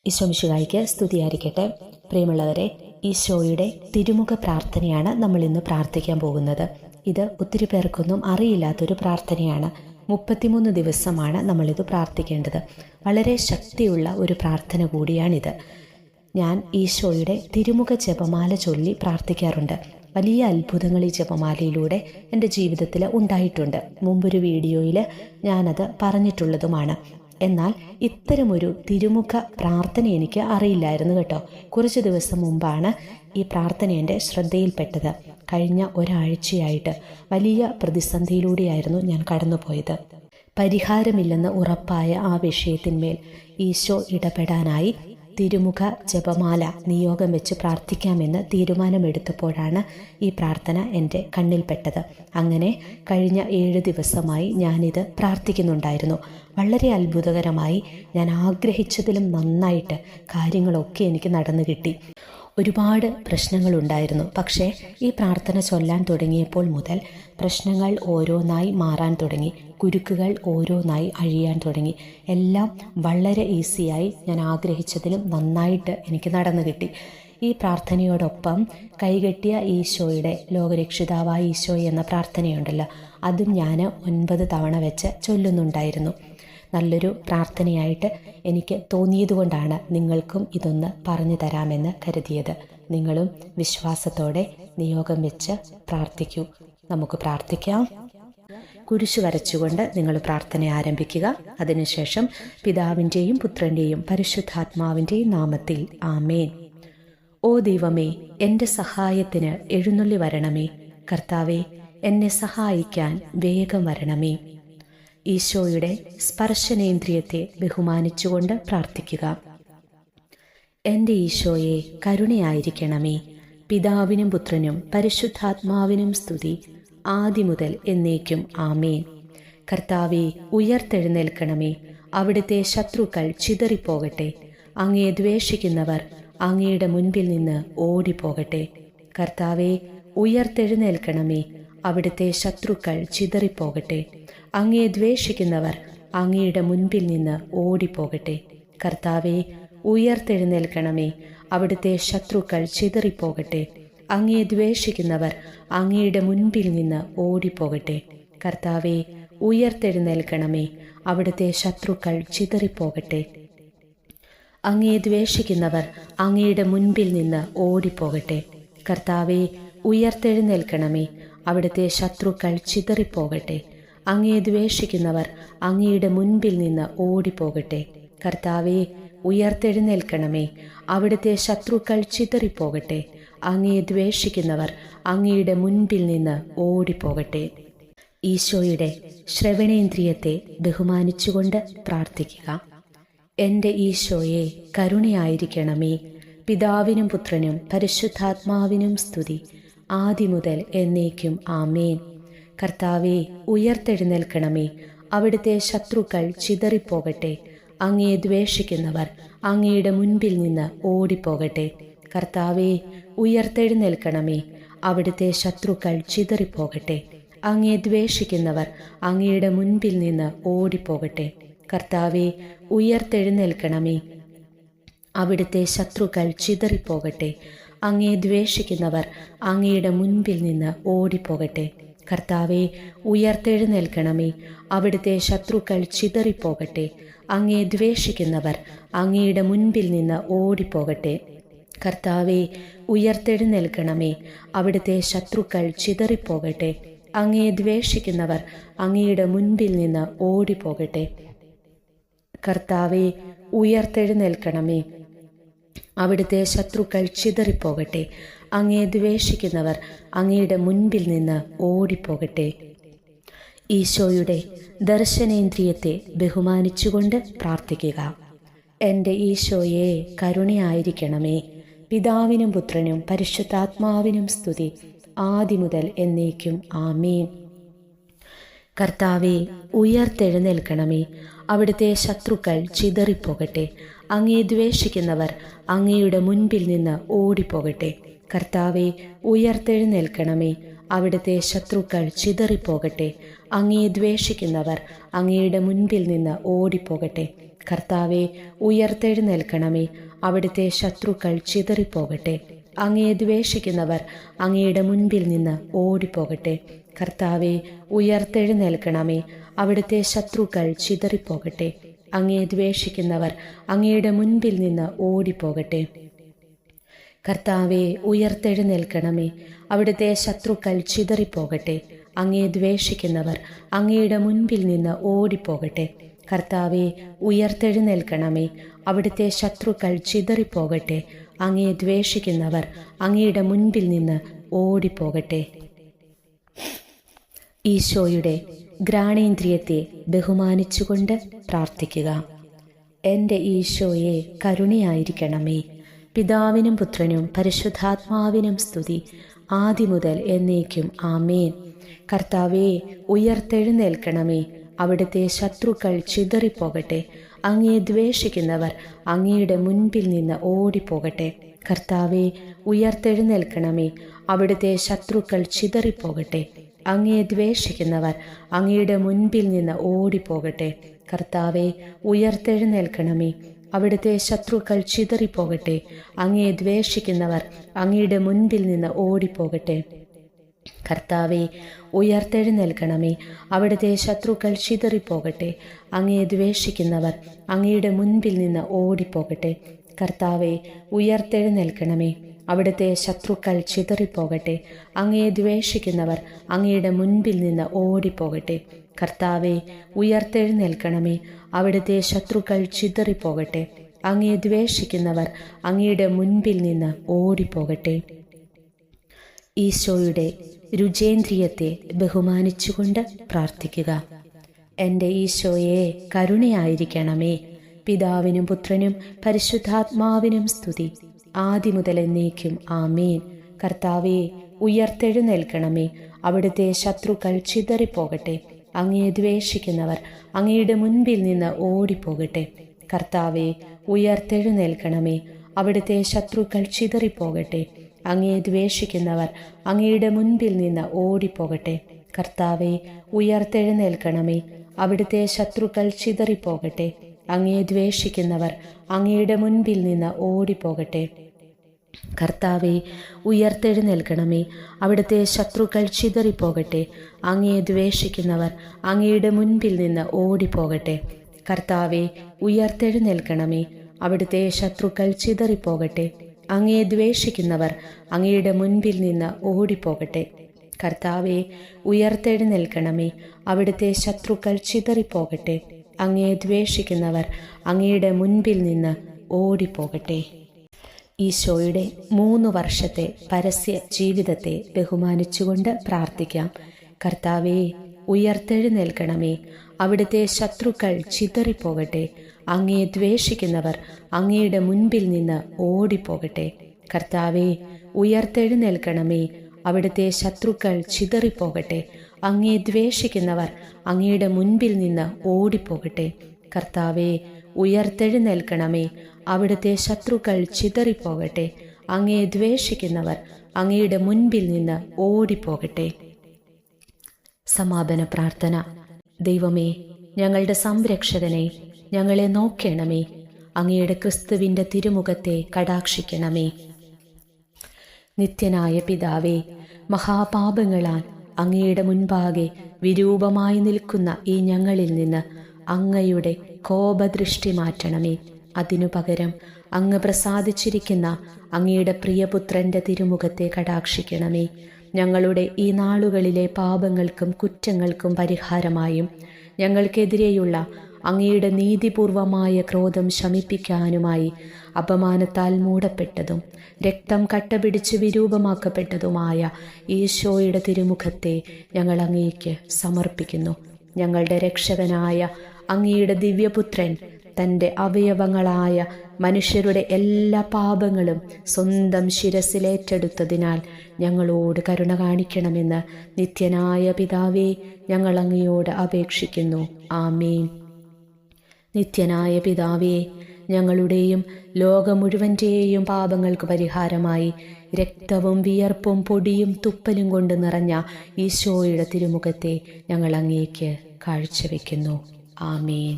ഈശോ മിശിഹായ്ക്ക് സ്തുതിയായിരിക്കട്ടെ. പ്രിയമുള്ളവരെ, ഈശോയുടെ തിരുമുഖ പ്രാർത്ഥനയാണ് നമ്മൾ ഇന്ന് പ്രാർത്ഥിക്കാൻ പോകുന്നത്. ഇത് ഒത്തിരി പേർക്കൊന്നും അറിയില്ലാത്തൊരു പ്രാർത്ഥനയാണ്. 33 ദിവസമാണ് നമ്മളിത് പ്രാർത്ഥിക്കേണ്ടത്. വളരെ ശക്തിയുള്ള ഒരു പ്രാർത്ഥന കൂടിയാണിത്. ഞാൻ ഈശോയുടെ തിരുമുഖ ജപമാല ചൊല്ലി പ്രാർത്ഥിക്കാറുണ്ട്. വലിയ അത്ഭുതങ്ങൾ ഈ ജപമാലയിലൂടെ എൻ്റെ ജീവിതത്തിൽ ഉണ്ടായിട്ടുണ്ട്. മുമ്പൊരു വീഡിയോയിൽ ഞാനത് പറഞ്ഞിട്ടുള്ളതുമാണ്. എന്നാൽ ഇത്തരമൊരു തിരുമുഖ പ്രാർത്ഥന എനിക്ക് അറിയില്ലായിരുന്നു കേട്ടോ. കുറച്ച് ദിവസം മുമ്പാണ് ഈ പ്രാർത്ഥന എൻ്റെ ശ്രദ്ധയിൽപ്പെട്ടത്. കഴിഞ്ഞ ഒരാഴ്ചയായിട്ട് വലിയ പ്രതിസന്ധിയിലൂടെയായിരുന്നു ഞാൻ കടന്നുപോയത്. പരിഹാരമില്ലെന്ന് ഉറപ്പായ ആ വിഷയത്തിന്മേൽ ഈശോ ഇടപെടാനായി തിരുമുഖ ജപമാല നിയോഗം വെച്ച് പ്രാർത്ഥിക്കാമെന്ന് തീരുമാനമെടുത്തപ്പോഴാണ് ഈ പ്രാർത്ഥന എൻ്റെ കണ്ണിൽപ്പെട്ടത്. അങ്ങനെ കഴിഞ്ഞ 7 ദിവസമായി ഞാനിത് പ്രാർത്ഥിക്കുന്നുണ്ടായിരുന്നു. വളരെ അത്ഭുതകരമായി ഞാൻ ആഗ്രഹിച്ചതിലും നന്നായിട്ട് കാര്യങ്ങളൊക്കെ എനിക്ക് നടന്നു കിട്ടി. ഒരുപാട് പ്രശ്നങ്ങളുണ്ടായിരുന്നു. പക്ഷേ ഈ പ്രാർത്ഥന ചൊല്ലാൻ തുടങ്ങിയപ്പോൾ മുതൽ പ്രശ്നങ്ങൾ ഓരോന്നായി മാറാൻ തുടങ്ങി. കുരുക്കുകൾ ഓരോന്നായി അഴിയാൻ തുടങ്ങി. എല്ലാം വളരെ ഈസിയായി ഞാൻ ആഗ്രഹിച്ചതിലും നന്നായിട്ട് എനിക്ക് നടന്നു കിട്ടി. ഈ പ്രാർത്ഥനയോടൊപ്പം കൈകെട്ടിയ ഈശോയുടെ ലോകരക്ഷിതാവായ ഈശോ എന്ന പ്രാർത്ഥനയുണ്ടല്ലോ, അതും ഞാൻ 9 തവണ വെച്ച് ചൊല്ലുന്നുണ്ടായിരുന്നു. നല്ലൊരു പ്രാർത്ഥനയായിട്ട് എനിക്ക് തോന്നിയതുകൊണ്ടാണ് നിങ്ങൾക്കും ഇതൊന്ന് പറഞ്ഞു തരാമെന്ന് കരുതിയത്. നിങ്ങളും വിശ്വാസത്തോടെ നിയോഗം വെച്ച് പ്രാർത്ഥിക്കൂ. നമുക്ക് പ്രാർത്ഥിക്കാം. കുരിശ് വരച്ചുകൊണ്ട് നിങ്ങൾ പ്രാർത്ഥന ആരംഭിക്കുക. അതിനുശേഷം പിതാവിൻ്റെയും പുത്രൻ്റെയും പരിശുദ്ധാത്മാവിൻ്റെയും നാമത്തിൽ ആമേൻ. ഓ ദൈവമേ, എൻ്റെ സഹായത്തിന് എഴുന്നള്ളി വരണമേ. കർത്താവേ, എന്നെ സഹായിക്കാൻ വേഗം വരണമേ. ഈശോയുടെ സ്പർശനേന്ദ്രിയത്തെ ബഹുമാനിച്ചുകൊണ്ട് പ്രാർത്ഥിക്കുക. എൻ്റെ ഈശോയെ, കരുണയായിരിക്കണമേ. പിതാവിനും പുത്രനും പരിശുദ്ധാത്മാവിനും സ്തുതി, ആദിമുതൽ എന്നേക്കും ആമേൻ. കർത്താവേ, ഉയർത്തെഴുന്നേൽക്കണമേ. അവിടുത്തെ ശത്രുക്കൾ ചിതറിപ്പോകട്ടെ. അങ്ങയെ ദ്വേഷിക്കുന്നവർ അങ്ങയുടെ മുൻപിൽ നിന്ന് ഓടിപ്പോകട്ടെ. കർത്താവേ, ഉയർത്തെഴുന്നേൽക്കണമേ. അവിടുത്തെ ശത്രുക്കൾ ചിതറിപ്പോകട്ടെ. അങ്ങയെ ദ്വേഷിക്കുന്നവർ അങ്ങയുടെ മുൻപിൽ നിന്ന് ഓടിപ്പോകട്ടെ. കർത്താവേ, ഉയർത്തെഴുന്നേൽക്കണമേ. അവിടുത്തെ ശത്രുക്കൾ ചിതറിപ്പോകട്ടെ. അങ്ങയെ ദ്വേഷിക്കുന്നവർ അങ്ങയുടെ മുൻപിൽ നിന്ന് ഓടിപ്പോകട്ടെ. കർത്താവേ, ഉയർത്തെഴുന്നേൽക്കണമേ. അവിടുത്തെ ശത്രുക്കൾ ചിതറിപ്പോകട്ടെ. അങ്ങയെ ദ്വേഷിക്കുന്നവർ അങ്ങയുടെ മുൻപിൽ നിന്ന് ഓടിപ്പോകട്ടെ. കർത്താവേ, ഉയർത്തെഴുന്നേൽക്കണമേ. അവിടുത്തെ ശത്രുക്കൾ ചിതറിപ്പോകട്ടെ. അങ്ങയെ ദ്വേഷിക്കുന്നവർ അങ്ങയുടെ മുൻപിൽ നിന്ന് ഓടിപ്പോകട്ടെ. കർത്താവേ, ഉയർത്തെഴുന്നേൽക്കണമേ. അവിടുത്തെ ശത്രുക്കൾ ചിതറിപ്പോകട്ടെ. അങ്ങയെ ദ്വേഷിക്കുന്നവർ അങ്ങയുടെ മുൻപിൽ നിന്ന് ഓടിപ്പോകട്ടെ. ഈശോയുടെ ശ്രവണേന്ദ്രിയത്തെ ബഹുമാനിച്ചുകൊണ്ട് പ്രാർത്ഥിക്കുക. എൻ്റെ ഈശോയെ, കരുണയായിരിക്കണമേ. പിതാവിനും പുത്രനും പരിശുദ്ധാത്മാവിനും സ്തുതി, ആദിമുതൽ എന്നേക്കും ആമേൻ. കർത്താവേ, ഉയർത്തെഴുന്നേൽക്കണമേ. അവിടുത്തെ ശത്രുക്കൾ ചിതറിപ്പോകട്ടെ. അങ്ങയെ ദ്വേഷിക്കുന്നവർ അങ്ങയുടെ മുൻപിൽ നിന്ന് ഓടിപ്പോകട്ടെ. കർത്താവേ, ഉയർത്തെഴുന്നേൽക്കണമേ. അവിടുത്തെ ശത്രുക്കൾ ചിതറിപ്പോകട്ടെ. അങ്ങയെ ദ്വേഷിക്കുന്നവർ അങ്ങയുടെ മുൻപിൽ നിന്ന് ഓടിപ്പോകട്ടെ. കർത്താവേ, ഉയർത്തെഴുന്നേൽക്കണമേ. അവിടുത്തെ ശത്രുക്കൾ ചിതറിപ്പോകട്ടെ. അങ്ങയെ ദ്വേഷിക്കുന്നവർ അങ്ങയുടെ മുൻപിൽ നിന്ന് ഓടിപ്പോകട്ടെ. കർത്താവേ, ഉയർത്തെഴുന്നേൽക്കണമേ. അവിടുത്തെ ശത്രുക്കൾ ചിതറിപ്പോകട്ടെ. അങ്ങയെ ദ്വേഷിക്കുന്നവർ അങ്ങയുടെ മുൻപിൽ നിന്ന് ഓടിപ്പോകട്ടെ. കർത്താവേ, ഉയർത്തെഴുന്നേൽക്കണമേ. അവിടുത്തെ ശത്രുക്കൾ ചിതറിപ്പോകട്ടെ. അങ്ങയെ ദ്വേഷിക്കുന്നവർ അങ്ങയുടെ മുൻപിൽ നിന്ന് ഓടിപ്പോകട്ടെ. കർത്താവേ, ഉയർത്തെഴുന്നേൽക്കണമേ. അവിടുത്തെ ശത്രുക്കൾ ചിതറിപ്പോകട്ടെ. അങ്ങയെ ദ്വേഷിക്കുന്നവർ അങ്ങയുടെ മുൻപിൽ നിന്ന് ഓടിപ്പോകട്ടെ. ഈശോയുടെ ദർശനേന്ദ്രിയത്തെ ബഹുമാനിച്ചുകൊണ്ട് പ്രാർത്ഥിക്കുക. എൻ്റെ ഈശോയെ, കരുണയായിരിക്കണമേ. പിതാവിനും പുത്രനും പരിശുദ്ധാത്മാവിനും സ്തുതി, ആദിമുതൽ എന്നേക്കും ആമേൻ. കർത്താവേ, ഉയർത്തെഴുന്നേൽക്കണമേ. അവിടുത്തെ ശത്രുക്കൾ ചിതറിപ്പോകട്ടെ. അങ്ങയെ ദ്വേഷിക്കുന്നവർ അങ്ങയുടെ മുൻപിൽ നിന്ന് ഓടിപ്പോകട്ടെ. കർത്താവെ, ഉയർത്തെഴുന്നേൽക്കണമേ. അവിടുത്തെ ശത്രുക്കൾ ചിതറിപ്പോകട്ടെ. അങ്ങയെ ദ്വേഷിക്കുന്നവർ അങ്ങയുടെ മുൻപിൽ നിന്ന് ഓടിപ്പോകട്ടെ. കർത്താവെ, ഉയർത്തെഴുന്നേൽക്കണമേ. അവിടുത്തെ ശത്രുക്കൾ ചിതറിപ്പോകട്ടെ. അങ്ങയെ ദ്വേഷിക്കുന്നവർ അങ്ങയുടെ മുൻപിൽ നിന്ന് ഓടിപ്പോകട്ടെ. കർത്താവെ, ഉയർത്തെഴുന്നേൽക്കണമേ. അവിടുത്തെ ശത്രുക്കൾ ചിതറിപ്പോകട്ടെ. അങ്ങയെ ദ്വേഷിക്കുന്നവർ അങ്ങയുടെ മുൻപിൽ നിന്ന് ഓടിപ്പോകട്ടെ. കർത്താവെ, ഉയർത്തെഴുന്നേൽക്കണമേ. അവിടുത്തെ ശത്രുക്കൾ ചിതറിപ്പോകട്ടെ. അങ്ങയെ ദ്വേഷിക്കുന്നവർ അങ്ങയുടെ മുൻപിൽ നിന്ന് ഓടിപ്പോകട്ടെ. കർത്താവെ, ഉയർത്തെഴുന്നേൽക്കണമേ. അവിടുത്തെ ശത്രുക്കൾ ചിതറിപ്പോകട്ടെ. അങ്ങയെ ദ്വേഷിക്കുന്നവർ അങ്ങയുടെ മുൻപിൽ നിന്ന് ഓടിപ്പോകട്ടെ. ഈശോയുടെ ഘ്രാണേന്ദ്രിയത്തെ ബഹുമാനിച്ചുകൊണ്ട് പ്രാർത്ഥിക്കുക. എൻ്റെ ഈശോയെ, കരുണയായിരിക്കണമേ. പിതാവിനും പുത്രനും പരിശുദ്ധാത്മാവിനും സ്തുതി, ആദിമുതൽ എന്നേക്കും. ആമേൻ. കർത്താവെ, ഉയർത്തെഴുന്നേൽക്കണമേ. അവിടുത്തെ ശത്രുക്കൾ ചിതറിപ്പോകട്ടെ. അങ്ങയെ ദ്വേഷിക്കുന്നവർ അങ്ങയുടെ മുൻപിൽ നിന്ന് ഓടിപ്പോകട്ടെ. കർത്താവെ, ഉയർത്തെഴുന്നേൽക്കണമേ. അവിടുത്തെ ശത്രുക്കൾ ചിതറിപ്പോകട്ടെ. അങ്ങയെ ദ്വേഷിക്കുന്നവർ അങ്ങയുടെ മുൻപിൽ നിന്ന് ഓടിപ്പോകട്ടെ. കർത്താവെ, ഉയർത്തെഴുന്നേൽക്കണമേ. അവിടുത്തെ ശത്രുക്കൾ ചിതറിപ്പോകട്ടെ. അങ്ങയെ ദ്വേഷിക്കുന്നവർ അങ്ങയുടെ മുൻപിൽ നിന്ന് ഓടിപ്പോകട്ടെ. കർത്താവെ, ഉയർത്തെഴുന്നേൽക്കണമേ. അവിടുത്തെ ശത്രുക്കൾ ചിതറിപ്പോകട്ടെ. അങ്ങയെ ദ്വേഷിക്കുന്നവർ അങ്ങയുടെ മുൻപിൽ നിന്ന് ഓടിപ്പോകട്ടെ. കർത്താവെ, ഉയർത്തെഴുന്നേൽക്കണമേ. അവിടുത്തെ ശത്രുക്കൾ ചിതറിപ്പോകട്ടെ. അങ്ങയെ ദ്വേഷിക്കുന്നവർ അങ്ങയുടെ മുൻപിൽ നിന്ന് ഓടിപ്പോകട്ടെ. കർത്താവെ, ഉയർത്തെഴുന്നേൽക്കണമേ. അവിടുത്തെ ശത്രുക്കൾ ചിതറിപ്പോകട്ടെ. അങ്ങയെ ദ്വേഷിക്കുന്നവർ അങ്ങയുടെ മുൻപിൽ നിന്ന് ഓടിപ്പോകട്ടെ. ഈശോയുടെ രുചേന്ദ്രിയത്തെ ബഹുമാനിച്ചുകൊണ്ട് പ്രാർത്ഥിക്കുക. എൻ്റെ ഈശോയെ, കരുണയായിരിക്കണമേ. പിതാവിനും പുത്രനും പരിശുദ്ധാത്മാവിനും സ്തുതി, ആദിമുതൽ എന്നേക്കും. ആമേൻ. കർത്താവെ, ഉയർത്തെഴുന്നേൽക്കണമേ. അവിടുത്തെ ശത്രുക്കൾ ചിതറിപ്പോകട്ടെ. അങ്ങയെ ദ്വേഷിക്കുന്നവർ അങ്ങയുടെ മുൻപിൽ നിന്ന് ഓടിപ്പോകട്ടെ. കർത്താവെ, ഉയർത്തെഴുന്നേൽക്കണമേ. അവിടുത്തെ ശത്രുക്കൾ ചിതറിപ്പോകട്ടെ. അങ്ങയെ ദ്വേഷിക്കുന്നവർ അങ്ങയുടെ മുൻപിൽ നിന്ന് ഓടിപ്പോകട്ടെ. കർത്താവെ, ഉയർത്തെഴുന്നേൽക്കണമേ. അവിടുത്തെ ശത്രുക്കൾ ചിതറിപ്പോകട്ടെ. അങ്ങയെ ദ്വേഷിക്കുന്നവർ അങ്ങയുടെ മുൻപിൽ നിന്ന് ഓടിപ്പോകട്ടെ. കർത്താവെ, ഉയർത്തെഴുന്നേൽക്കണമേ. അവിടുത്തെ ശത്രുക്കൾ ചിതറിപ്പോകട്ടെ. അങ്ങയെ ദ്വേഷിക്കുന്നവർ അങ്ങയുടെ മുൻപിൽ നിന്ന് ഓടിപ്പോകട്ടെ. കർത്താവെ, ഉയർത്തെഴുന്നേൽക്കണമേ. അവിടുത്തെ ശത്രുക്കൾ ചിതറിപ്പോകട്ടെ. അങ്ങയെ ദ്വേഷിക്കുന്നവർ അങ്ങയുടെ മുൻപിൽ നിന്ന് ഓടിപ്പോകട്ടെ. കർത്താവെ, ഉയർത്തെഴുന്നേൽക്കണമേ. അവിടുത്തെ ശത്രുക്കൾ ചിതറിപ്പോകട്ടെ. അങ്ങയെ ദ്വേഷിക്കുന്നവർ അങ്ങയുടെ മുൻപിൽ നിന്ന് ഓടിപ്പോകട്ടെ. ഈശോയുടെ 3 വർഷത്തെ പരസ്യ ജീവിതത്തെ ബഹുമാനിച്ചുകൊണ്ട് പ്രാർത്ഥിക്കാം. കർത്താവെ, ഉയർത്തെഴുന്നേൽക്കണമേ. അവിടുത്തെ ശത്രുക്കൾ ചിതറിപ്പോകട്ടെ. അങ്ങയെ ദ്വേഷിക്കുന്നവർ അങ്ങയുടെ മുൻപിൽ നിന്ന് ഓടിപ്പോകട്ടെ. കർത്താവെ, ഉയർത്തെഴുന്നേൽക്കണമേ. അവിടുത്തെ ശത്രുക്കൾ ചിതറിപ്പോകട്ടെ. അങ്ങയെ ദ്വേഷിക്കുന്നവർ അങ്ങയുടെ മുൻപിൽ നിന്ന് ഓടിപ്പോകട്ടെ. കർത്താവെ, ഉയർത്തെഴുന്നേൽക്കണമേ. അവിടുത്തെ ശത്രുക്കൾ ചിതറിപ്പോകട്ടെ. അങ്ങയെ ദ്വേഷിക്കുന്നവർ അങ്ങയുടെ മുൻപിൽ നിന്ന് ഓടിപ്പോകട്ടെ. സമാപന പ്രാർത്ഥന. ദൈവമേ, ഞങ്ങളുടെ സംരക്ഷകനെ, ഞങ്ങളെ നോക്കണമേ. അങ്ങയുടെ ക്രിസ്തുവിൻ്റെ തിരുമുഖത്തെ കടാക്ഷിക്കണമേ. നിത്യനായ പിതാവേ, മഹാപാപങ്ങളാൽ അങ്ങയുടെ മുൻപാകെ വിരൂപമായി നിൽക്കുന്ന ഈ ഞങ്ങളിൽ നിന്ന് അങ്ങയുടെ കോപദൃഷ്ടി മാറ്റണമേ. അതിനു പകരം അങ്ങ് പ്രസാദിച്ചിരിക്കുന്ന അങ്ങയുടെ പ്രിയപുത്രൻ്റെ തിരുമുഖത്തെ കടാക്ഷിക്കണമേ. ഞങ്ങളുടെ ഈ നാളുകളിലെ പാപങ്ങൾക്കും കുറ്റങ്ങൾക്കും പരിഹാരമായും ഞങ്ങൾക്കെതിരെയുള്ള അങ്ങയുടെ നീതിപൂർവമായ ക്രോധം ശമിപ്പിക്കാനുമായി അപമാനത്താൽ മൂടപ്പെട്ടതും രക്തം കട്ടപിടിച്ച് വിരൂപമാക്കപ്പെട്ടതുമായ ഈശോയുടെ തിരുമുഖത്തെ ഞങ്ങൾ അങ്ങേക്ക് സമർപ്പിക്കുന്നു. ഞങ്ങളുടെ രക്ഷകനായ അങ്ങയുടെ ദിവ്യപുത്രൻ തൻ്റെ അവയവങ്ങളായ മനുഷ്യരുടെ എല്ലാ പാപങ്ങളും സ്വന്തം ശിരസിലേറ്റെടുത്തതിനാൽ ഞങ്ങളോട് കരുണ കാണിക്കണമെന്ന് നിത്യനായ പിതാവേ, ഞങ്ങൾ അങ്ങയോട് അപേക്ഷിക്കുന്നു. ആമേൻ. നിത്യനായ പിതാവേ, ഞങ്ങളുടെയും ലോകം മുഴുവൻ്റെയും പാപങ്ങൾക്ക് പരിഹാരമായി രക്തവും വിയർപ്പും പൊടിയും തുപ്പലും കൊണ്ട് നിറഞ്ഞ ഈശോയുടെ തിരുമുഖത്തെ ഞങ്ങൾ അങ്ങേക്ക് കാഴ്ചവെക്കുന്നു. ആമേൻ.